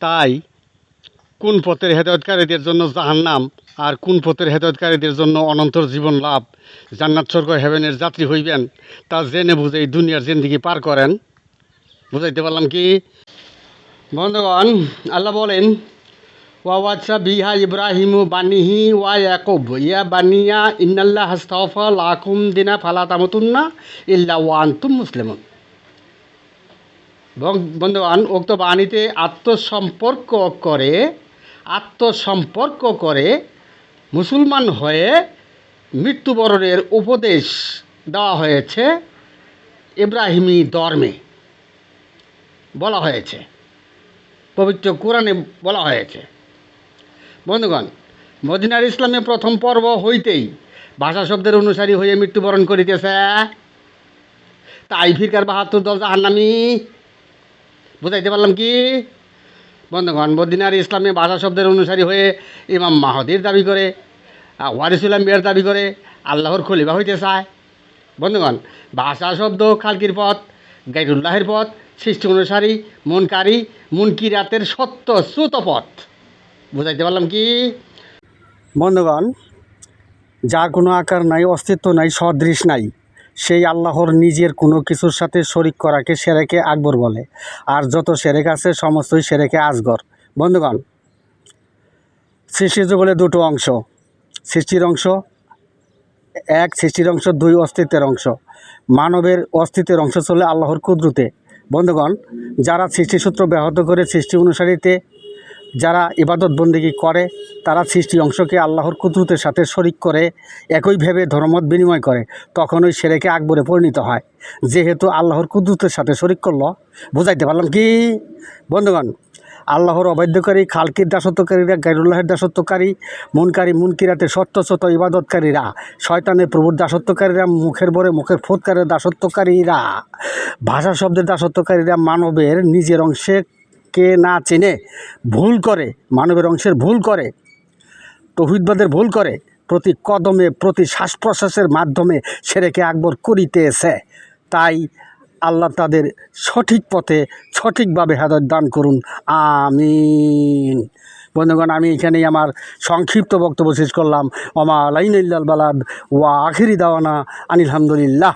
তাই কোন পথের হেদায়েতকারীদের জন্য জাহান্নাম আর কোন পথের হেদায়েতকারীদের জন্য অনন্তর জীবন লাভ, জান্নাত স্বর্গ হেভেনের যাত্রী হইবেন, তা জেনে বুঝে এই দুনিয়ার জিন্দেগি পার করেন। বুঝাইতে পারলাম কি? বন্ধুগণ, আল্লাহ বলেন, ওয়াওয়াচ্ছা বিহা ইব্রাহিমু বানিহি ওয়া ইয়াকুব ইয়া বানিয়া ইন্নাল্লাহ হাস্তাফা লাকুম দিনা ফালা তামুতুন্না ইল্লা ওয়া আনতুম মুসলিমুন। বন্ধুগণ, উক্ত বাণীতে আত্মসম্পর্ক করে মুসলমান হয়ে মৃত্যুবরণের উপদেশ দেওয়া হয়েছে। ইব্রাহিমী ধর্মে বলা হয়েছে, পবিত্র কোরআনে বলা হয়েছে। বন্ধুগণ, মদিনার ইসলামে প্রথম পর্ব হইতেই ভাষা শব্দের অনুসারী হয়ে মৃত্যুবরণ করিতেছে। তাই ফিরকার ৭২ দল জাহান্নামী। বুঝাইতে পারলাম কি? বন্ধুগণ, মদিনার ইসলামে ভাষা শব্দের অনুসারী হয়ে ইমাম মাহদির দাবি করে, ওয়ারিসুল আম্বিয়ার দাবি করে, আল্লাহর খলিফা হইতে চায়। বন্ধুগণ, ভাষা শব্দ খালকির পথ, গাইরুল্লাহের পথ, সৃষ্টি অনুসারী, মুনকিরাতের সত্য শ্রুত পথ। বুঝাইতে পারলাম কি? বন্ধুগণ, যার কোনো আকার নাই, অস্তিত্ব নাই, সদৃশ নাই, সেই আল্লাহর নিজের কোনো কিছুর সাথে শরিক করাকে সেরেকে আকবর বলে। আর যত সেরেক আছে সমস্তই সেরেকে আসগর। বন্ধুগণ, সৃষ্টির জগতে দুটো অংশ, সৃষ্টির অংশ এক, সৃষ্টির অংশ দুই, অস্তিত্বের অংশ। মানবের অস্তিত্বের অংশ চলে আল্লাহর কুদরতে। বন্ধুগণ, যারা সৃষ্টিসূত্র ব্যাহত করে সৃষ্টি অনুসারীতে যারা ইবাদত বন্দেগী করে, তারা সৃষ্টি অংশকে আল্লাহর কুদরতের সাথে শরিক করে একইভাবে ধর্মমত বিনিময় করে, তখন ওই সেরেকে আকবরে পরিণত হয়, যেহেতু আল্লাহর কুদরতের সাথে শরিক করলো। বুঝাইতে পারলাম কি? বন্ধুগণ, আল্লাহর অবাধ্যকারী, খালকির দাসত্বকারীরা, গাইরুল্লাহের দাসত্বকারী, মুনকিরাতের সত্যসত ইবাদতকারীরা, শয়তানের প্রভুর দাসত্বকারীরা, মুখের বরে মুখের ফোৎকারের দাসত্বকারীরা, ভাষা শব্দের দাসত্বকারীরা মানবের নিজের অংশে কে না চিনে ভুল করে, মানবের অংশের ভুল করে, তৌহিদবাদের ভুল করে, প্রতি কদমে প্রতি শ্বাস প্রশ্বাসের মাধ্যমে সেরেকে আকবর করিতেছে। তাই আল্লাহ তাদের সঠিক পথে সঠিকভাবে হেদায়েত দান করুন, আমিন। বন্ধুগণ, আমি এখানেই আমার সংক্ষিপ্ত বক্তব্য শেষ করলাম। ওমা আলাইনা ইল্লাল বালাগ ওয়া আখিরি দাওয়ানা আনিল হামদুলিল্লাহ।